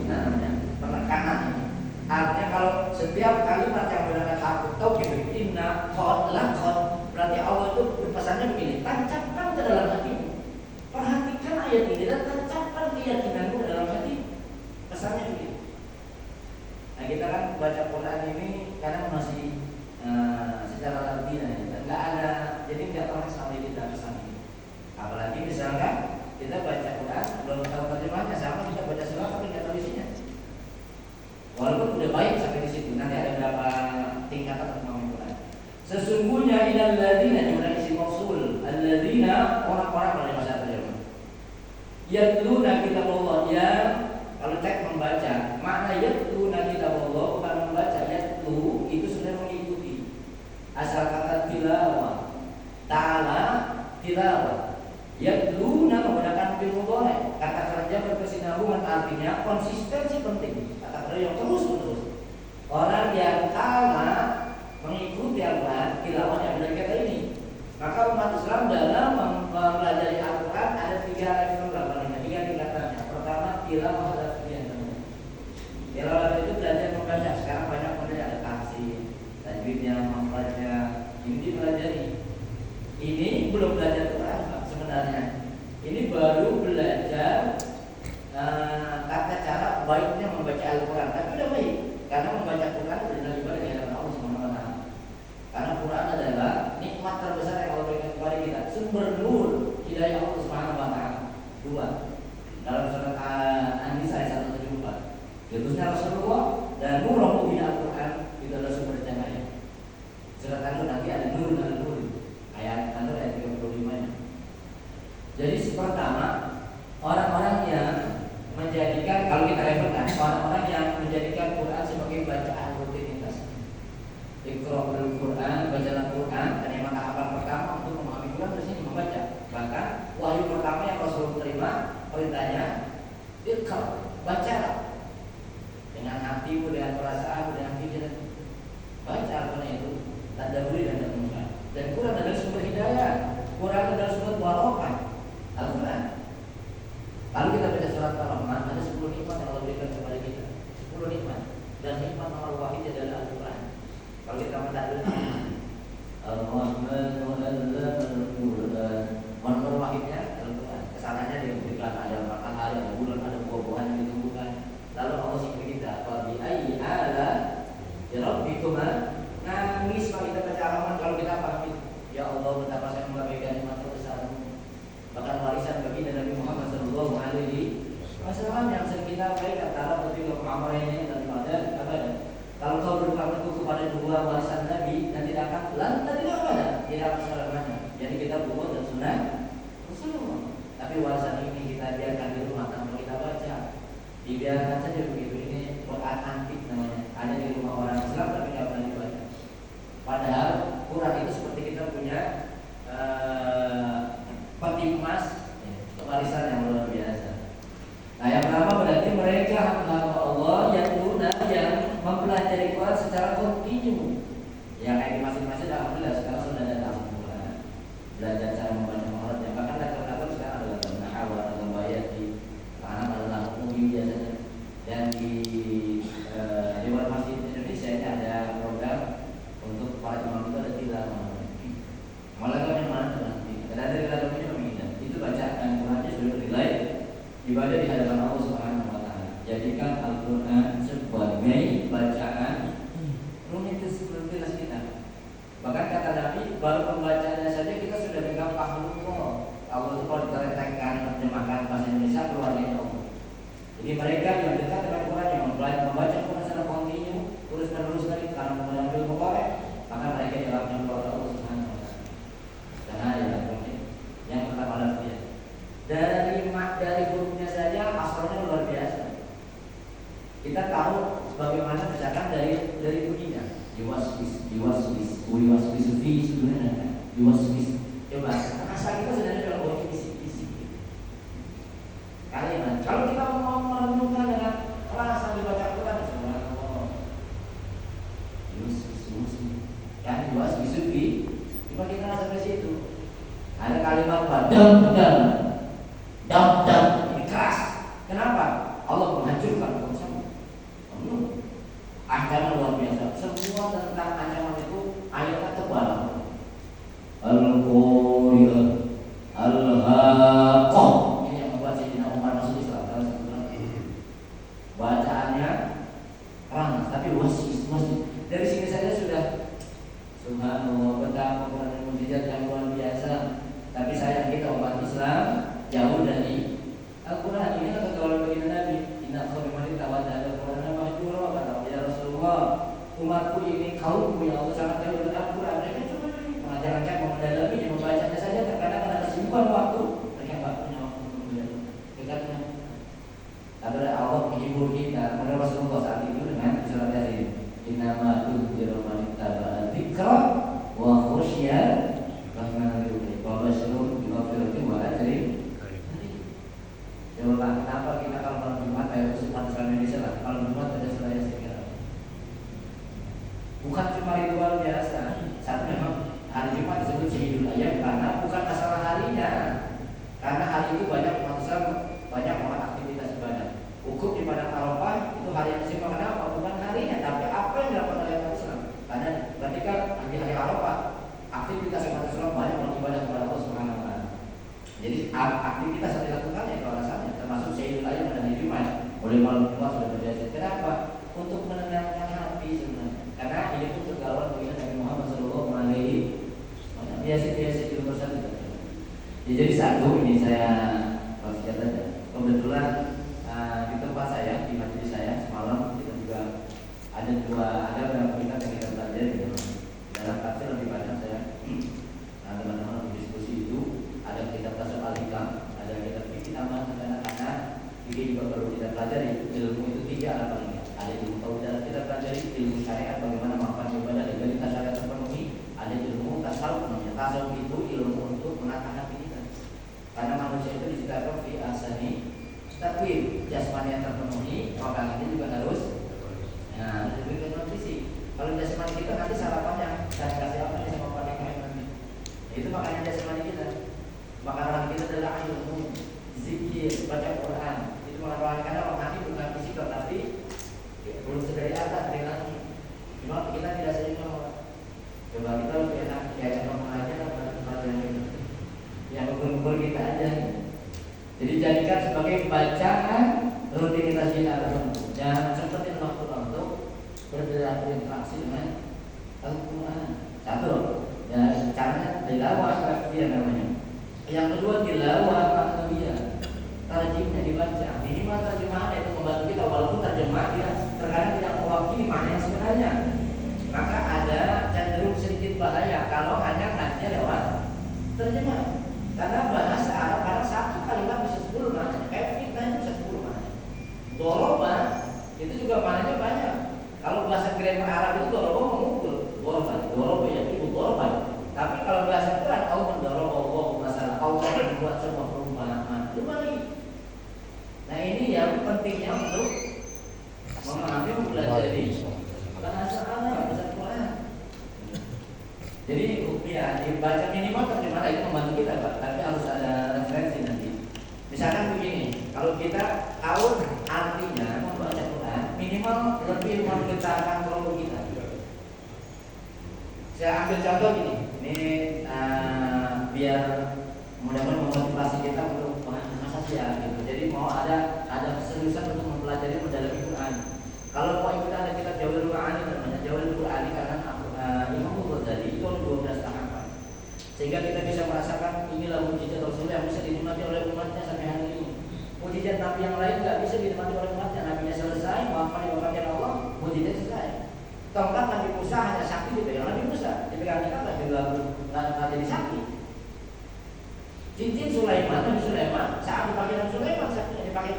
namanya penekanan ini. Artinya kalau setiap kalimat yang menggunakan harfu taukid, inna, qad, laqad, berarti Allah itu pesannya begini, tancapkan ke dalam hatimu. Perhatikan ayat ini dan tancapkan keyakinanmu ke dalam hati. Pesannya begini. Nah kita kan baca Quran ini kadang masih secara ladina, nggak ada, jadi nggak pernah sampai kita pesan ini. Apalagi misalkan kita baca Quran belum tahu terjemahnya, sama kita baca surah tapi nggak tahu isinya. Walaupun udah baik sampai di situ, nanti ada berapa tingkatan memahami Quran. Sesungguhnya ilal ladzina jumlah isi mausul, alladzina orang-orang pada masa terjemah. Yatluna kitabullah, ya kalau teks membaca, makna yatluna kitabullah bukan membaca, yatlu itu sebenarnya mengikuti. Asal kata tilawah, ta'ala tilawah. Yatluna menggunakan fi'il mudhari. Kata kerja berkesinambungan artinya konsistensi penting. Kata kerja yang terus-menerus. Orang yang ta'ala mengikuti Al-Quran, tilawah yang benar kata ini. Maka umat Islam dalam mempelajari Al-Quran ada tiga tingkatannya. Pertama tilawah lafziyah. Tilawah itu belajar membaca. Sekarang banyak model ada tafsir, tajwidnya, makhrajnya. Ini dipelajari. Ini belum belajar Quran sebenarnya. Ini baru belajar tata cara baiknya membaca Al-Quran. Tapi udah baik karena membaca Quran adalah ibadah di hadapan Allah Subhanahu wa taala. Karena Quran adalah nikmat terbesar yang Allah berikan kepada kita, sumber nur hidayah Allah Subhanahu wa taala. Dua. Dalam surat An-Nisa ayat 174. Diutusnya Rasulullah dan nur mubin Al-Quran itu adalah sumber cahaya. Surat An-Nur nanti ada nur dan nur. Ayat An-Nur ayat 35-nya. Jadi pertama, orang-orang yang menjadikan, kalau kita referkan, orang-orang yang menjadikan Quran sebagai bacaan rutinitas. Iqra'ul Quran, bacalah Quran, dan yang tahapan pertama untuk memahami Quran di sini membaca. Bahkan wahyu pertama yang Rasul terima perintahnya, Iqra, bacalah dengan hatimu, dengan perasaan, dengan pikiran. Baca Al-Quran itu tadabburi dan renungkan. Dan Quran adalah sumber hidayah. Quran adalah sumber barokah. Al-Quran. Kalau kita baca surat Ar-Rahman, ada 10 nikmat yang Allah berikan kepada kita. 10 nikmat. Dan nikmat nomor wahid adalah Al-Quran. Kalau kita mentakwil Ar-Rahman Al-Quran, nomor wahidnya Al-Quran. Kesalahannya di iklan ada matahari, ada bulan, ada buah-buahan yang ditumbuhkan. Lalu Allah singkir kita, wa bi ayyi ala rabbikuma, nangis kalau kita baca Ar-Rahman. Kalau kita pahami, ya Allah betapa saya mengabaikan nikmat terbesar-Mu. Bahkan warisan bagi Nabi Muhammad sallallahu alaihi wasallam yang sering kita baik antara betul amalannya dan ibadah abada. Kalau kau berpegang teguh kepada dua warisan Nabi dan tidak akan lantas tidak ada, tidak akan selamanya. Jadi kita buat dan sunnah Rasulullah. Tapi warisan ini kita biarkan di rumah tanpa kita baca. Dibiarkan saja begitu. Ini Quran antik namanya. Ada di rumah orang Islam tapi tidak pernah dibaca. Padahal Quran itu seperti kita punya peti emas, warisan yang luar biasa. Nah yang pertama berarti mereka hamba Allah yang guna yang mempelajari Quran secara kontinu. Ya kayak di masing-masing alhamdulillah sekarang sudah ada Al-Quran. Belajar cara membaca Quran. Yang bahkan level-level sekarang adalah Nahwu atau Bayati, anak adalah umum biasanya. Dan di Dewan Masjid Indonesia ini ada program untuk para imam itu ada tilawah. Malah yang mana nanti? Dan dari dalam ini memindah. Itu bacaan Qurannya sudah bernilai ibadah di hadapan Allah Subhanahu wa taala. Jadikan Al-Quran sebagai bacaan rutinitas kita. Bahkan kata Nabi, baru pembacanya saja kita sudah pegang fahmullah. Allah itu kalau diterangkan terjemahkan bahasa Indonesia keluarnya Allah. Jadi mereka yang dekat dengan Quran yang membaca Quran secara kontinu terus menerus dari karena mengambil mubarak, maka mereka dalamnya keluarga Allah Subhanahu wa taala. Karena yang pertama lafznya dari hurufnya saja asalnya luar biasa. Kita tahu bagaimana misalkan dari bunyinya yuwaswis fi sebenarnya yuwaswis. Coba asal kita sebenarnya kalau bunyi bisik-bisik. Kalimat kalau kita mau merenungkan dengan rasa dibaca Quran subhanallah. Yuwaswis kan yuwaswis fi. Coba kita sampai situ. Ada kalimat dam ini keras. Kenapa? Allah menghancurkan bangsa. Mulai malam Jumat sudah berjasa. Kenapa? Untuk menenangkan hati sebenarnya. Karena ini pun tergawal dengan Nabi Muhammad Sallallahu Alaihi Wasallam. Biasa-biasa di luar sana. Ya, jadi satu ini saya wasiat aja. Kebetulan di tempat saya, di majelis saya semalam kita juga ada beberapa kitab yang kita pelajari. Dalam tafsir lebih banyak saya teman-teman berdiskusi itu ada kitab tafsir al-hikam, ada kitab fikih tambahan anak-anak. Ini juga perlu kita pelajari. Ilmu itu tiga ada paling. Ada ilmu tauhid kita pelajari, ilmu syariat bagaimana manfaat ibadah legalitas syariat terpenuhi. Ada ilmu tasawuf, namanya tasawuf itu ilmu untuk menata hati kita. Karena manusia itu diciptakan fi asani takwim, jasmani yang terpenuhi, rohani juga harus. Nah, lebih ke fisik. Kalau jasmani kita nanti sarapannya saya kasih apa nih sama pakai kain nanti. Itu makanya jasmani kita. Makanan kita adalah ilmu, zikir, baca Quran. Itu makanan karena rohani bukan fisik tapi belum sedari atas dari lagi. Cuma kita tidak sering ngomong. Coba kita lebih enak kayak ngomong aja apa yang ngumpul kita aja. Jadi jadikan sebagai bacaan rutinitas kita tertentu. Jangan sempetin waktu untuk berinteraksi dengan Al-Quran. Satu, ya caranya tilawah dia namanya. Yang kedua tilawah ma'nawiyah. Tarjimnya dibaca. Minimal terjemahan itu membantu kita walaupun terjemah dia terkadang tidak mewakili makna yang sebenarnya. Maka ada cenderung sedikit bahaya kalau hanya ngajinya lewat terjemah. Karena bahasa Arab karena satu kalimat bisa 10 maknanya. Kayak fitnah itu bisa 10 maknanya. Doroba itu juga maknanya banyak. Kalau bahasa grammar Arab itu doroba memukul, doroba ya itu doroba. Tapi kalau bahasa Quran Allah mendoroba masalah Allah membuat sebuah perumpamaan. Itu balik. Nah ini yang pentingnya untuk memahami mempelajari bahasa Arab, bahasa Quran. Jadi ya dibaca minimal terjemah itu membantu kita Pak, tapi harus ada referensi nanti. Misalkan begini, kalau kita tahu artinya membaca Quran, minimal lebih menceritakan kelompok kita. Saya ambil contoh gini, ini biar mudah-mudahan memotivasi kita untuk masa sih ya gitu. Jadi mau ada keseriusan untuk mempelajari mendalami Quran. Kalau mau ikut ada kitab Jawahirul Ma'ani namanya Jawahirul Ma'ani karena Imam Ghazali itu 12 tahapan. Sehingga kita bisa merasakan inilah mukjizat Rasulullah yang bisa dinikmati oleh umatnya sampai hari ini. Mukjizat Nabi yang lain nggak bisa dinikmati oleh umatnya. Nabinya selesai, wafat diwafatkan Allah, mukjizat selesai. Tongkat Nabi Musa hanya sakti dipegang Nabi Musa, dipegang kita nggak jadi sakti. Cincin Sulaiman, Nabi Sulaiman saat dipakai Nabi Sulaiman saktinya dipakai